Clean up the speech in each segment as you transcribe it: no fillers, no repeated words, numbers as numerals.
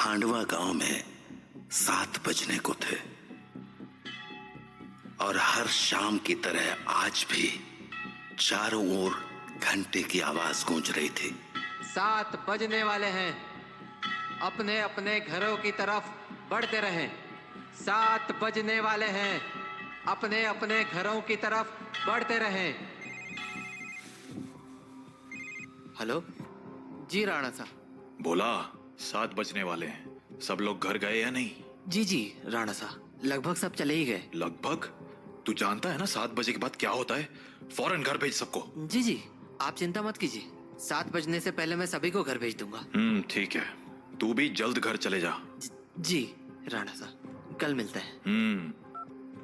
खांडवा गांव में 7 बजने को थे और हर शाम की तरह आज भी चारों ओर घंटे की आवाज गूंज रही थी। 7 बजने वाले हैं, अपने अपने घरों की तरफ बढ़ते रहें। 7 बजने वाले हैं, अपने अपने घरों की तरफ बढ़ते रहें। हेलो जी राणा साहब। बोला 7 बजने वाले हैं, सब लोग घर गए या नहीं? जी राणा साहब, लगभग सब चले ही गए। लगभग? तू जानता है ना 7 बजे के बाद क्या होता है? फौरन घर भेज सबको। जी आप चिंता मत कीजिए, 7 बजने से पहले मैं सभी को घर भेज दूंगा। ठीक है, तू भी जल्द घर चले जा। जी राणा साहब, कल मिलते हैं।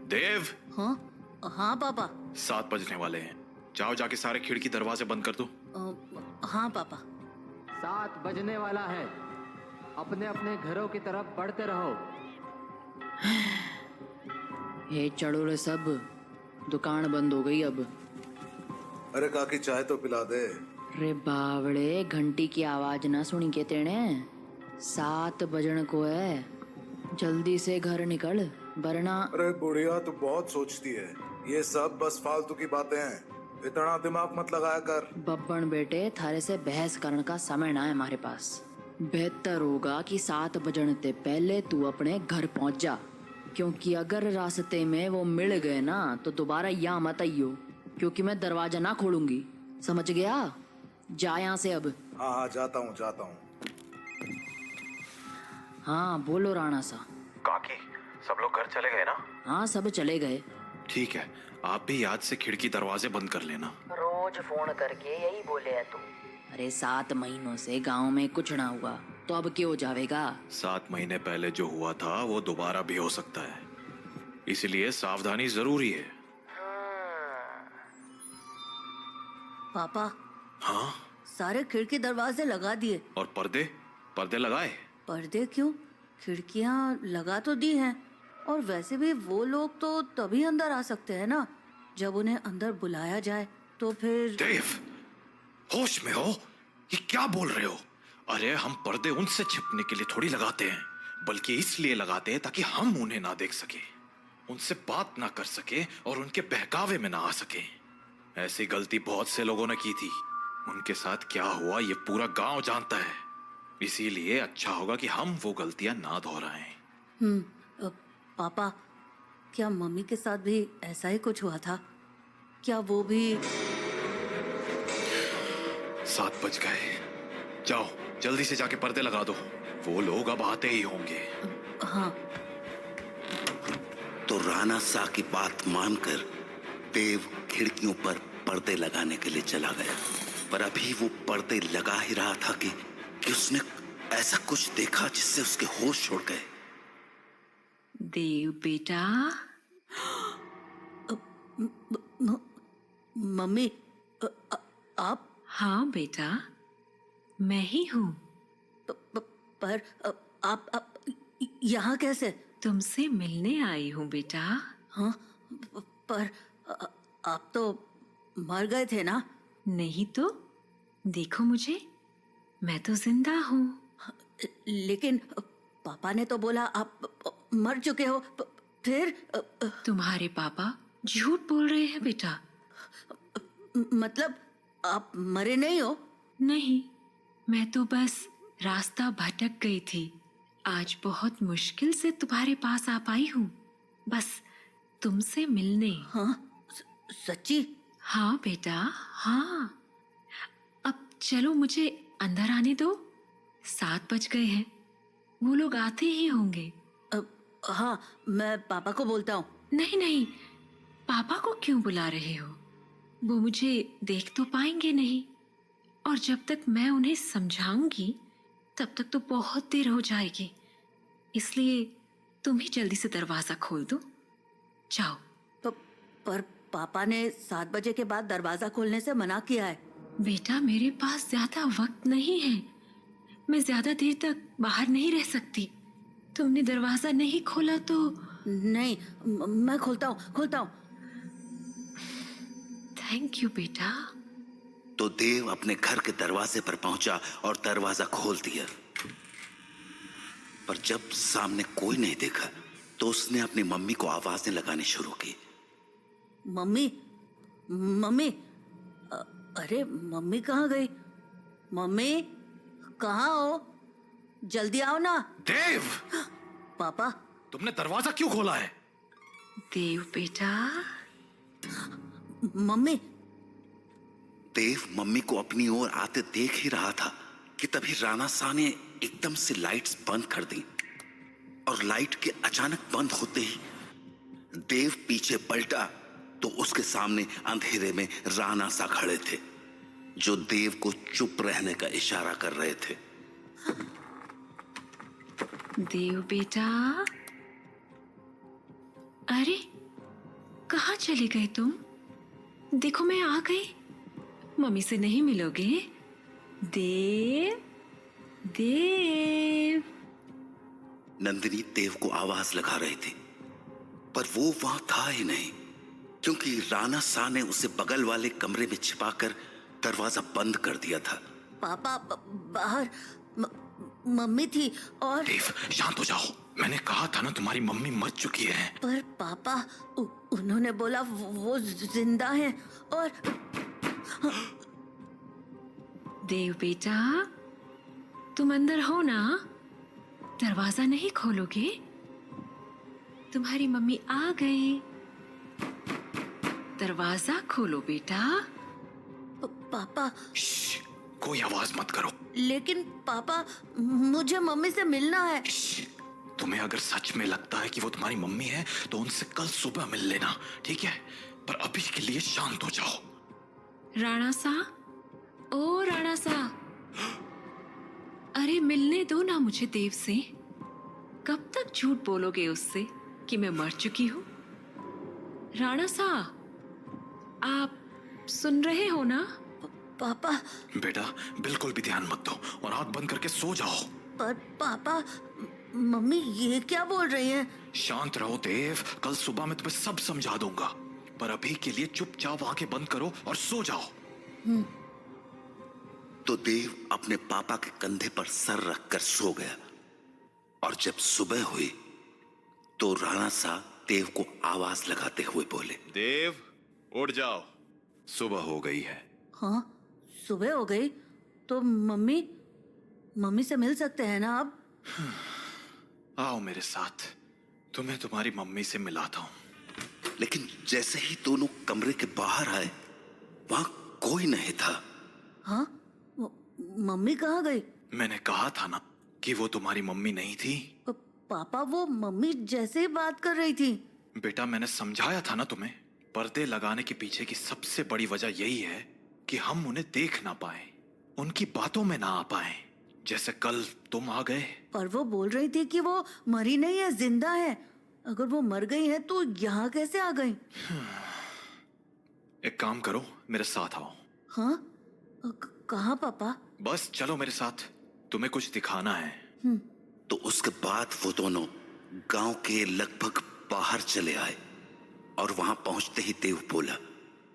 देव। हाँ पापा। 7 बजने वाले हैं, जाओ जाके सारे खिड़की दरवाजे बंद कर दो। हाँ पापा। 7 बजने वाला है, अपने अपने घरों की तरफ बढ़ते रहो। ये चढ़ो रे सब, दुकान बंद हो गई अब। अरे काकी चाय तो पिला दे। रे बावड़े, घंटी की आवाज ना सुनी के तेने? 7 बजन को है, जल्दी से घर निकल वरना। अरे बुढ़िया तू बहुत सोचती है, ये सब बस फालतू की बातें हैं, इतना दिमाग मत लगाया कर। बब्बन बेटे, थारे से बहस करने का समय ना है हमारे पास। बेहतर होगा कि 7 बजने से पहले तू अपने घर पहुंच जा, क्योंकि अगर रास्ते में वो मिल गए ना तो दोबारा यहाँ मत आइयो, क्योंकि मैं दरवाजा ना खोलूंगी, समझ गया? जा यहाँ से अब। हाँ जाता हूँ। हाँ बोलो राणा सा। काकी, सब लोग घर चले गए ना? हाँ सब चले गए। ठीक है, आप भी याद से खिड़की दरवाजे बंद कर लेना। रोज फोन करके यही बोले है तू। अरे 7 महीनों से गांव में कुछ ना हुआ तो अब क्यों जावेगा? 7 महीने पहले जो हुआ था वो दोबारा भी हो सकता है, इसलिए सावधानी जरूरी है। पापा। हाँ? सारे खिड़की दरवाजे लगा दिए। और पर्दे लगाए? पर्दे क्यों, खिड़कियां लगा तो दी हैं, और वैसे भी वो लोग तो तभी अंदर आ सकते हैं ना जब उन्हें अंदर बुलाया जाए, तो फिर। देव, होश में हो? ये क्या बोल रहे हो? अरे हम पर्दे उनसे छिपने के लिए थोड़ी लगाते हैं, बल्कि इसलिए लगाते हैं ताकि हम उन्हें ना देख सके, उनसे बात ना कर सके और उनके बहकावे में ना आ सके। ऐसी गलती बहुत से लोगों ने की थी, उनके साथ क्या हुआ ये पूरा गांव जानता है, इसीलिए अच्छा होगा कि हम वो गलतियां ना दोहराएं। पापा, क्या मम्मी के साथ भी ऐसा ही कुछ हुआ था? क्या वो भी? 7 बज गए, जाओ जल्दी से जाके पर्दे लगा दो, वो लोग अब आते ही होंगे। हाँ। तो राणा सा की बात मानकर देव खिड़कियों पर पर्दे लगाने के लिए चला गया, पर अभी वो पर्दे लगा ही रहा था कि उसने ऐसा कुछ देखा जिससे उसके होश उड़ गए। देव बेटा। मम्मी, आप? हाँ बेटा, मैं ही हूँ। पर आप यहाँ कैसे? तुमसे मिलने आई हूँ बेटा। हाँ, पर आप तो मर गए थे ना? नहीं तो, देखो मुझे, मैं तो जिंदा हूँ। लेकिन पापा ने तो बोला आप मर चुके हो। फिर? तुम्हारे पापा झूठ बोल रहे हैं बेटा। मतलब आप मरे नहीं हो? नहीं, मैं तो बस रास्ता भटक गई थी, आज बहुत मुश्किल से तुम्हारे पास आ पाई हूँ, बस तुमसे मिलने। हाँ? सच्ची? हाँ बेटा, हाँ। अब चलो मुझे अंदर आने दो, 7 बज गए हैं, वो लोग आते ही होंगे। हाँ, मैं पापा को बोलता हूँ। नहीं, पापा को क्यों बुला रहे हो? वो मुझे देख तो पाएंगे नहीं, और जब तक मैं उन्हें समझाऊंगी तब तक तो बहुत देर हो जाएगी, इसलिए तुम ही जल्दी से दरवाजा खोल दो, जाओ। पर पापा ने 7 बजे के बाद दरवाजा खोलने से मना किया है। बेटा, मेरे पास ज्यादा वक्त नहीं है, मैं ज्यादा देर तक बाहर नहीं रह सकती। तुमने दरवाजा नहीं खोला तो? नहीं, मैं खोलता हूँ। थैंक यू बेटा। तो देव अपने घर के दरवाजे पर पहुंचा और दरवाजा खोल दिया। पर जब सामने कोई नहीं देखा तो उसने अपनी मम्मी को आवाजें लगानी शुरू की। मम्मी, मम्मी, अरे मम्मी कहाँ गई? मम्मी कहाँ हो? जल्दी आओ ना। देव, पापा। तुमने दरवाजा क्यों खोला है? देव बेटा। मम्मी। देव मम्मी को अपनी ओर आते देख ही रहा था कि तभी राणा सा ने एकदम से लाइट्स बंद कर दी और लाइट के अचानक बंद होते ही देव पीछे पलटा तो उसके सामने अंधेरे में राणा सा खड़े थे जो देव को चुप रहने का इशारा कर रहे थे। देव बेटा। अरे कहाँ चले गए तुम? देखो मैं आ गई। मम्मी से नहीं मिलोगे? देव, देव। नंदिनी देव को आवाज लगा रही थी पर वो वहां था ही नहीं क्योंकि राणा सा ने उसे बगल वाले कमरे में छिपाकर दरवाजा बंद कर दिया था। पापा बाहर मम्मी थी और देव शांत हो जाओ। मैंने कहा था ना तुम्हारी मम्मी मर चुकी है। पर पापा उन्होंने बोला वो जिंदा है और देव बेटा, तुम अंदर हो ना? दरवाजा नहीं खोलोगे? तुम्हारी मम्मी आ गई। दरवाजा खोलो बेटा। पापा। श्श, कोई आवाज मत करो। लेकिन पापा मुझे मम्मी से मिलना है। श्श, तुम्हें अगर सच में लगता है कि वो तुम्हारी मम्मी है तो उनसे कल सुबह मिल लेना, ठीक है? पर अभी के लिए शांत हो जाओ। राणा सा, ओ राणा सा, अरे मिलने दो ना मुझे देव से। कब तक झूठ बोलोगे उससे कि मैं मर चुकी हूँ? राणा सा, आप सुन रहे हो ना? पापा। बेटा बिल्कुल भी ध्यान मत दो और आंख बंद करके सो जाओ। पर पापा मम्मी ये क्या बोल रही हैं? शांत रहो देव, कल सुबह मैं तुम्हें सब समझा दूंगा। पर अभी के लिए चुपचाप आंखें बंद करो और सो जाओ। तो देव अपने पापा के कंधे पर सर रखकर सो गया और जब सुबह हुई तो राणा सा देव को आवाज लगाते हुए बोले, देव उठ जाओ, सुबह हो गई है। हाँ सुबह हो गई तो मम्मी से मिल सकते हैं ना अब? आओ मेरे साथ, तुम्हें तुम्हारी मम्मी से मिलाता हूँ। लेकिन जैसे ही दोनों कमरे के बाहर आए वहां कोई नहीं था। हाँ मम्मी कहाँ गई? मैंने कहा था ना कि वो तुम्हारी मम्मी नहीं थी। पापा वो मम्मी जैसे ही बात कर रही थी। बेटा मैंने समझाया था ना तुम्हें, पर्दे लगाने के पीछे की सबसे बड़ी वजह यही है कि हम उन्हें देख ना पाए, उनकी बातों में ना आ पाए। जैसे कल तुम आ गए। पर वो बोल रही थी कि वो मरी नहीं है, जिंदा है। अगर वो मर गई है तो यहाँ कैसे आ गई? एक काम करो, मेरे साथ आओ। हाँ कहाँ पापा? बस चलो मेरे साथ, तुम्हें कुछ दिखाना है। तो उसके बाद वो दोनों गांव के लगभग बाहर चले आए और वहां पहुंचते ही देव बोला,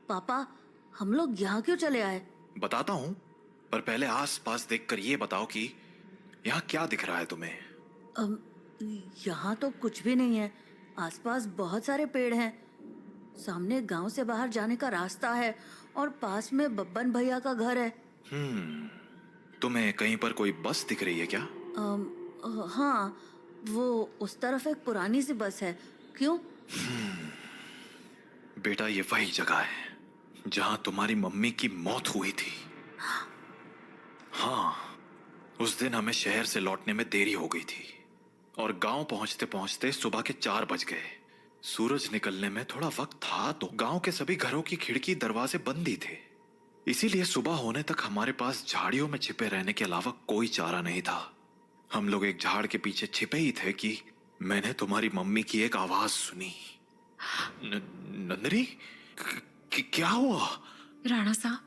पापा हम लोग यहाँ क्यों चले आए? बताता हूँ, पर पहले आस-पास देखकर ये बताओ कि यहाँ क्या दिख रहा है तुम्हें? यहाँ तो कुछ भी नहीं है। आसपास बहुत सारे पेड़ हैं। सामने गांव से बाहर जाने का रास्ता है और पास में बब्बन भैया का घर है। तुम्हें कहीं पर कोई बस दिख रही है क्या? हाँ वो उस तरफ एक पुरानी सी बस है। क्यों? बेटा ये वही जगह है जहाँ तुम्हारी मम्मी की मौत हुई थी। हाँ, उस दिन हमें शहर से लौटने में देरी हो गई थी और गांव पहुंचते पहुंचते सुबह के 4 बज गए। सूरज निकलने में थोड़ा वक्त था तो गांव के सभी घरों की खिड़की दरवाजे बंद ही थे। इसीलिए सुबह होने तक हमारे पास झाड़ियों में छिपे रहने के अलावा कोई चारा नहीं था। हम लोग एक झाड़ के पीछे छिपे ही थे कि मैंने तुम्हारी मम्मी की एक आवाज सुनी। नंदनी, क्या हुआ? राणा सा,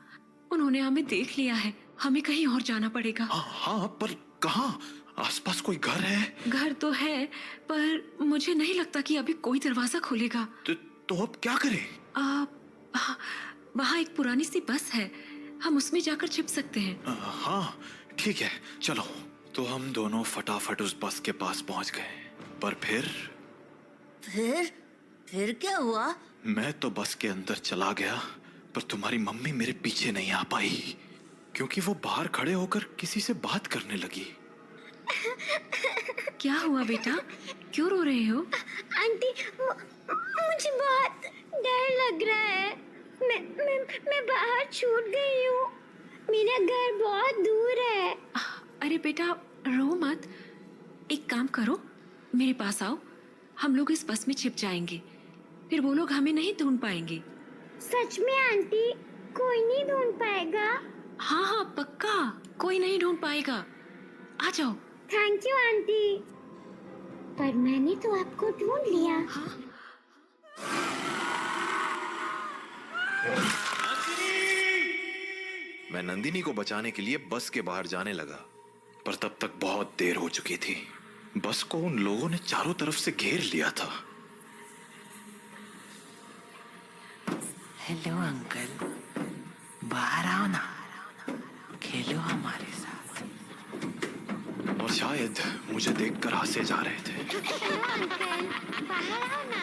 उन्होंने हमें देख लिया है। हमें कहीं और जाना पड़ेगा। हाँ पर कहाँ? आसपास कोई घर है? घर तो है पर मुझे नहीं लगता कि अभी कोई दरवाजा खोलेगा। तो अब क्या करें? वहाँ एक पुरानी सी बस है, हम उसमें जाकर छिप सकते हैं। हाँ ठीक है, चलो तो हम दोनों फटाफट उस बस के पास पहुंच गए, पर फिर क्या हुआ? मैं तो बस के अंदर चला गया, पर तुम्हारी मम्मी मेरे पीछे नहीं आ पाई, क्योंकि वो बाहर खड़े होकर किसी से बात करने लगी। क्या हुआ बेटा, क्यों रो रहे हो? आंटी, मुझे बहुत डर लग रहा है। मैं बाहर छूट गई हूँ। मेरा घर बहुत दूर है। अरे बेटा रो मत, एक काम करो, मेरे पास आओ, हम लोग इस बस में छिप जाएंगे, फिर वो लोग हमें नहीं ढूंढ पाएंगे। सच में आंटी, कोई नहीं ढूंढ पाएगा? हाँ हाँ पक्का, कोई नहीं ढूंढ पाएगा, आ जाओ। थैंक यू आंटी, पर मैंने तो आपको ढूंढ लिया। हाँ? मैं नंदिनी को बचाने के लिए बस के बाहर जाने लगा, पर तब तक बहुत देर हो चुकी थी। बस को उन लोगों ने चारों तरफ से घेर लिया था। हेलो अंकल, बाहर आओ ना, खेलो हमारे साथ। और शायद मुझे देखकर हंसे जा रहे थे। हेलो अंकल, बाहर आओ ना,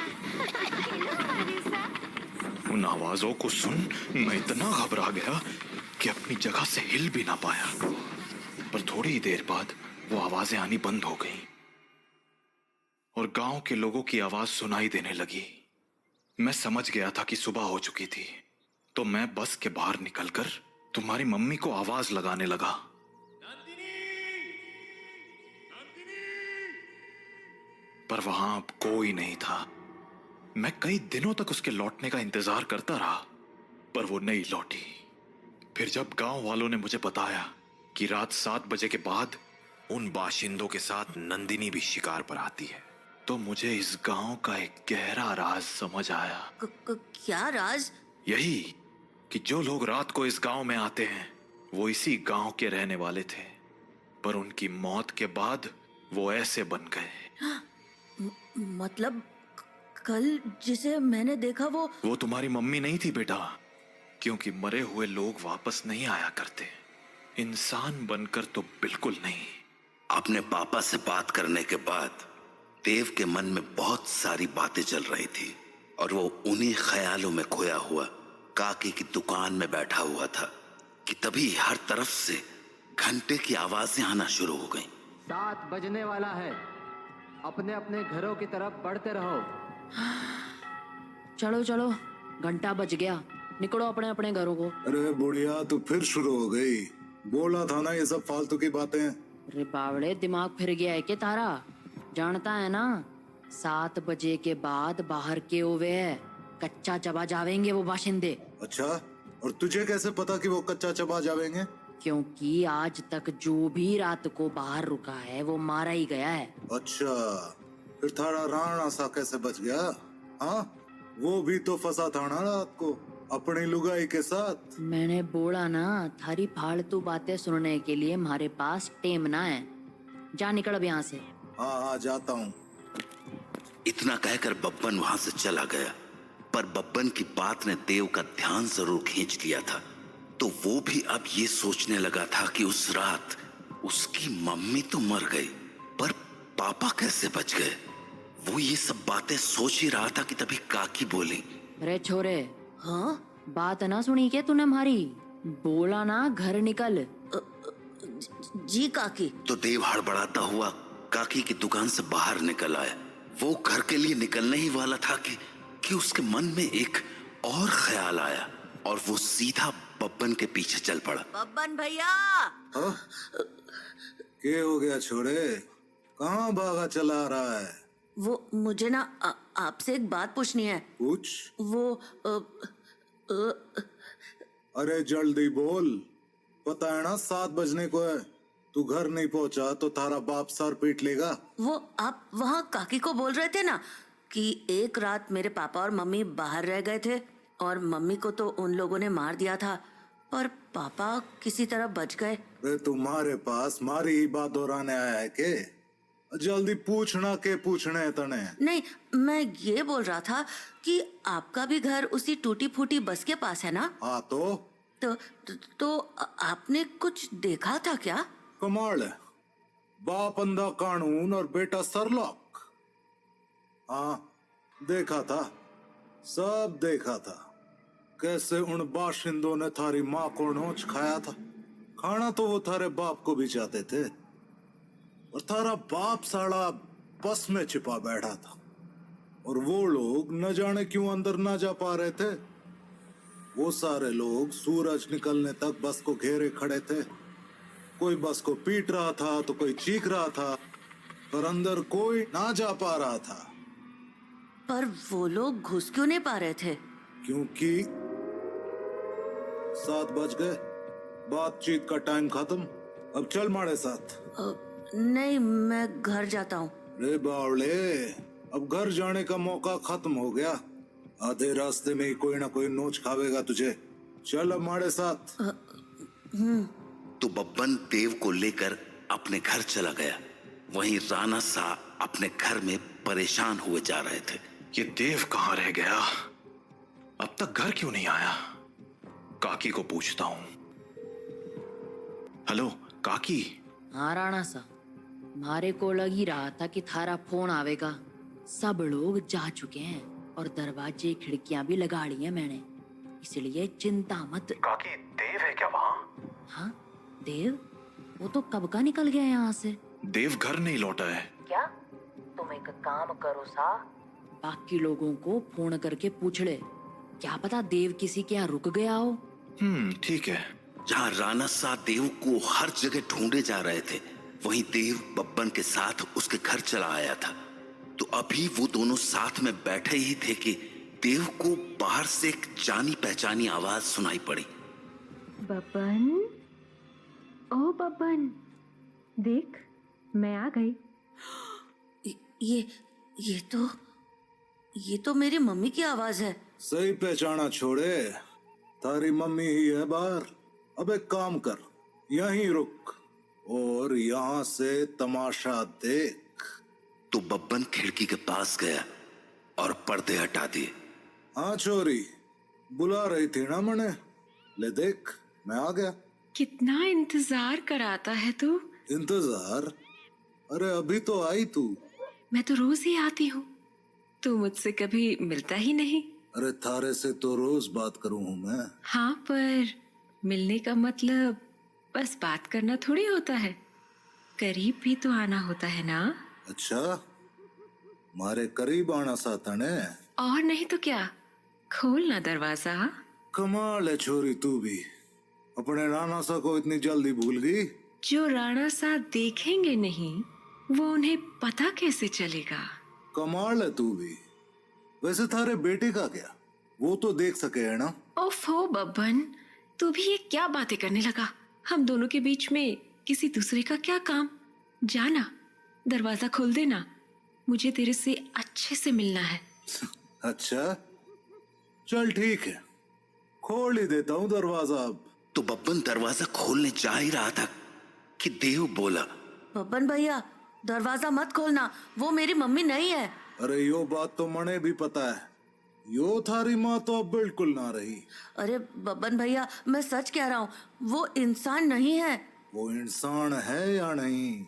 खेलो हमारे साथ। उन आवाजों को सुन मैं इतना घबरा गया कि अपनी जगह से हिल भी ना पाया। पर थोड़ी ही देर बाद वो आवाजें आनी बंद हो गईं और गांव के लोगों की आवाज सुनाई देने लगी। मैं समझ गया था कि सुबह हो चुकी थी, तो मैं बस के बाहर निकलकर तुम्हारी मम्मी को आवाज लगाने लगा। पर वहां अब कोई नहीं था। मैं कई दिनों तक उसके लौटने का इंतजार करता रहा, पर वो नहीं लौटी। फिर जब गांव वालों ने मुझे बताया कि रात 7 बजे के बाद उन बाशिंदों के साथ नंदिनी भी शिकार पर आती है, तो मुझे इस गांव का एक गहरा राज समझ आया। क्या राज? यही कि जो लोग रात को इस गांव में आते हैं वो इसी गांव के रहने वाले थे, पर उनकी मौत के बाद वो ऐसे बन गए। मतलब कल जिसे मैंने देखा वो तुम्हारी मम्मी नहीं थी बेटा, क्योंकि मरे हुए लोग वापस नहीं आया करते, इंसान बनकर तो बिल्कुल नहीं। अपने पापा से बात करने के बाद देव के मन में बहुत सारी बातें चल रही थी और वो उन्हीं ख्यालों में खोया हुआ काकी की दुकान में बैठा हुआ था कि तभी हर तरफ से घंटे की आवाजें आना शुरू हो गईं। 7 बजने वाला है, अपने अपने घरों की तरफ बढ़ते रहो। चलो चलो, घंटा बज गया, निकलो अपने अपने घरों को। अरे बुढ़िया, तू फिर शुरू हो गई। बोला था ना ये सब फालतू की बातें। अरे बावड़े, दिमाग फिर गया है क्या तारा? जानता है ना, 7 बजे के बाद बाहर के ओवे है, कच्चा चबा जावेंगे वो बाशिंदे। अच्छा, और तुझे कैसे पता कि वो कच्चा चबा जावेंगे? क्योंकि आज तक जो भी रात को बाहर रुका है वो मारा ही गया है। अच्छा, फिर थारा राणा सा कैसे बच गया? हाँ, वो भी तो फंसा था ना रात को अपनी लुगाई के साथ। मैंने बोला ना, थारी फालतू बातें सुनने के लिए हमारे पास टेम ना है। जा निकल अब यहाँ से। हाँ हाँ, जाता हूँ। इतना कहकर बब्बन वहां से चला गया, पर बब्बन की बात ने देव का ध्यान जरूर खींच लिया था। तो वो भी अब ये सोचने लगा था कि उस रात उसकी मम्मी तो मर गई, पर पापा कैसे बच गए। वो ये सब बातें सोच ही रहा था कि तभी काकी बोली, अरे छोरे, हाँ? बात ना सुनी क्या तूने हमारी? बोला ना घर निकल। जी काकी। तो देव हड़बड़ाता हुआ काकी की दुकान से बाहर निकल आया। वो घर के लिए निकलने ही वाला था कि उसके मन में एक और ख्याल आया और वो सीधा बब्बन के पीछे चल पड़ा। बब्बन भैया! हाँ? क्या हो गया छोरे? कहाँ भागा चला रहा है? वो मुझे ना आपसे एक बात पूछनी है। पूछ। वो अरे जल्दी बोल, पता है ना 7 बजने को है। तू घर नहीं पहुंचा तो थारा बाप सर पीट लेगा। वो आप वहाँ काकी को बोल रहे थे ना कि एक रात मेरे पापा और मम्मी बाहर रह गए थे और मम्मी को तो उन लोगों ने मार दिया था, पर पापा किसी तरह बच गए। अरे तुम्हारे पास मारी ही बात दोहराने आया है के? जल्दी पूछना के पूछने तने। नहीं, मैं ये बोल रहा था कि आपका भी घर उसी टूटी फूटी बस के पास है ना? हाँ तो आपने कुछ देखा था क्या? कमाल है, बाप अंधा कानून और बेटा सरलॉक। हाँ, देखा था, सब देखा था। कैसे उन बाशिंदों ने थारी माँ को नोच खाया था। खाना तो वो थारे बाप को भी चाहते थे, और थारा बाप साला बस में छिपा बैठा था, और वो लोग न जाने क्यों अंदर ना जा पा रहे थे। वो सारे लोग सूरज निकलने तक बस को घेरे खड़े थे। कोई बस को पीट रहा था तो कोई चीख रहा था, पर अंदर कोई ना जा पा रहा था। पर वो लोग घुस क्यों नहीं पा रहे थे? क्योंकि 7 बज गए, बातचीत का टाइम खत्म। अब चल माड़े साथ। नहीं, मैं घर जाता हूँ। रे बावले, अब घर जाने का मौका खत्म हो गया। आधे रास्ते में ही कोई ना कोई नोच खावेगा तुझे। चल अब माड़े साथ। तो बब्बन देव को लेकर अपने घर चला गया। वहीं राणा सा अपने घर में परेशान हुए जा रहे थे। ये देव कहाँ रह गया? अब तक घर क्यों नहीं आया? काकी को पूछता हूँ। हेलो काकी। हाँ राणा सा, मारे को लग ही रहा था कि थारा फोन आवेगा। सब लोग जा चुके हैं और दरवाजे खिड़कियां भी लगा ली हैं मैंने, इसलिए चिंता मत। काकी, देव है क्या वहाँ? हाँ देव, वो तो कब का निकल गया यहाँ से। देव घर नहीं लौटा है क्या? तुम एक काम करो सा, बाकी लोगों को फोन करके पूछ ले, क्या पता देव किसी के यहाँ रुक गया हो। ठीक है। जहाँ राणा सा देव को हर जगह ढूंढे जा रहे थे, वहीं देव बब्बन के साथ उसके घर चला आया था। तो अभी वो दोनों साथ में बैठे ही थे कि देव को बाहर से एक जानी पहचानी आवाज सुनाई पड़ी। बब्बन, ओ बब्बन, देख मैं आ गई। ये तो मेरी मम्मी की आवाज है। सही पहचाना छोड़े, तारी मम्मी ही है बाहर। अब एक काम कर, यहीं रुक और यहाँ से तमाशा देख। तो बब्बन खिड़की के पास गया और पर्दे हटा दिए। हाँ छोरी, बुला रही थी ना मने, ले देख मैं आ गया। कितना इंतजार कराता है तू। इंतजार? अरे अभी तो आई तू। मैं तो रोज ही आती हूँ, तू मुझसे कभी मिलता ही नहीं। अरे थारे से तो रोज बात करूं हूं मैं। हाँ, पर मिलने का मतलब बस बात करना थोड़ी होता है, करीब भी तो आना होता है ना। अच्छा, मारे करीब आना साथा ने। और नहीं तो क्या, खोल ना दरवाजा। कमाल है छोरी, तू भी अपने राणा सा को इतनी जल्दी भूल गई। जो राणा सा देखेंगे नहीं, वो उन्हें पता कैसे चलेगा। कमाल है तू भी। वैसे थारे बेटे का क्या, वो तो देख सके है ना। ओफो बब्बन, तू भी ये क्या बातें करने लगा। हम दोनों के बीच में किसी दूसरे का क्या काम। जाना, दरवाजा खोल देना, मुझे तेरे से अच्छे से मिलना है। अच्छा चल ठीक है, खोल ही देता हूँ दरवाजा अब। तो बब्बन दरवाजा खोलने जा ही रहा था कि देव बोला, बब्बन भैया दरवाजा मत खोलना, वो मेरी मम्मी नहीं है। अरे यो बात तो मने भी पता है, यो थारी माँ तो अब बिल्कुल ना रही। अरे बब्बन भैया, मैं सच कह रहा हूँ, वो इंसान नहीं है। वो इंसान है या नहीं,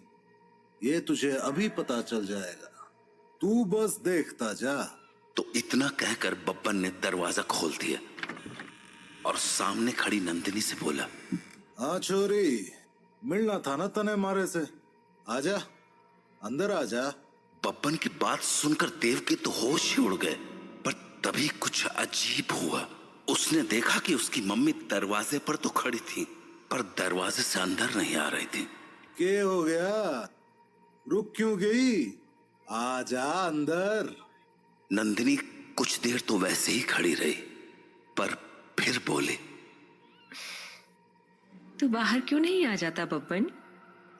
ये तुझे अभी पता चल जाएगा, तू बस देखता जा। तो इतना कहकर बब्बन ने दरवाजा खोल दिया और सामने खड़ी नंदिनी से बोला, हाँ छोरी, मिलना था ना तने मारे से, आजा अंदर आजा। बब्बन की बात सुनकर देव के तो होश ही उड़ गए, पर तभी कुछ अजीब हुआ। उसने देखा कि उसकी मम्मी दरवाजे पर तो खड़ी थी, पर दरवाजे से अंदर नहीं आ रही थी। क्या हो गया, रुक क्यों गई, आजा अंदर। नंदिनी कुछ देर तो वैसे ही खड़ी रही, पर फिर बोली, तू बाहर क्यों नहीं आ जाता बब्बन,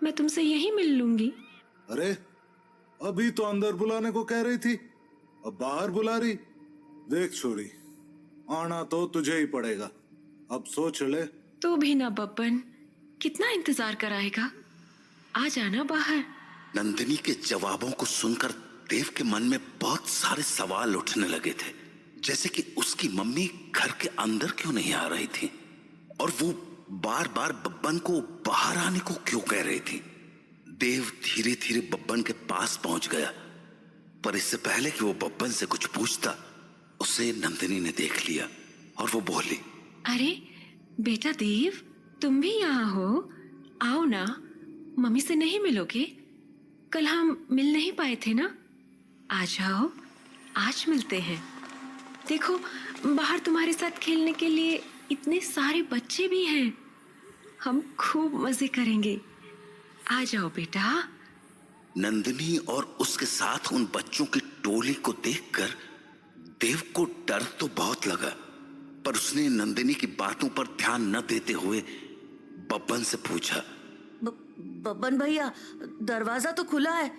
मैं तुमसे यहीं मिल लूंगी। अरे अभी तो अंदर बुलाने को कह रही थी, अब बाहर बुला रही। देख छोरी, आना तो तुझे ही पड़ेगा, अब सोच ले। तू भी ना बब्बन, कितना इंतजार कराएगा, आ जाना बाहर। नंदिनी के जवाबों को सुनकर देव के मन में बहुत सारे सवाल उठने लगे थे, जैसे कि उसकी मम्मी घर के अंदर क्यों नहीं आ रही थी, और वो बार बार बब्बन को बाहर आने को क्यों कह रही थी। देव धीरे धीरे बब्बन के पास पहुंच गया, पर इससे पहले कि वो बब्बन से कुछ पूछता, उसे नंदिनी ने देख लिया और वो बोली, अरे बेटा देव, तुम भी यहाँ हो? आओ ना, मम्मी से नहीं मिलोगे? कल हम मिल नहीं पाए थे ना? आ जाओ, आज मिलते हैं। देखो, बाहर तुम्हारे साथ खेलने के लिए इतने सारे बच्चे भी हैं। हम खूब मजे करेंगे। आ जाओ बेटा। नंदिनी और उसके साथ उन बच्चों की टोली को देखकर देव को डर तो बहुत लगा, पर उसने नंदिनी की बातों पर ध्यान न देते हुए बब्बन से पूछा, बब्बन भैया, दरवाजा तो खुला है,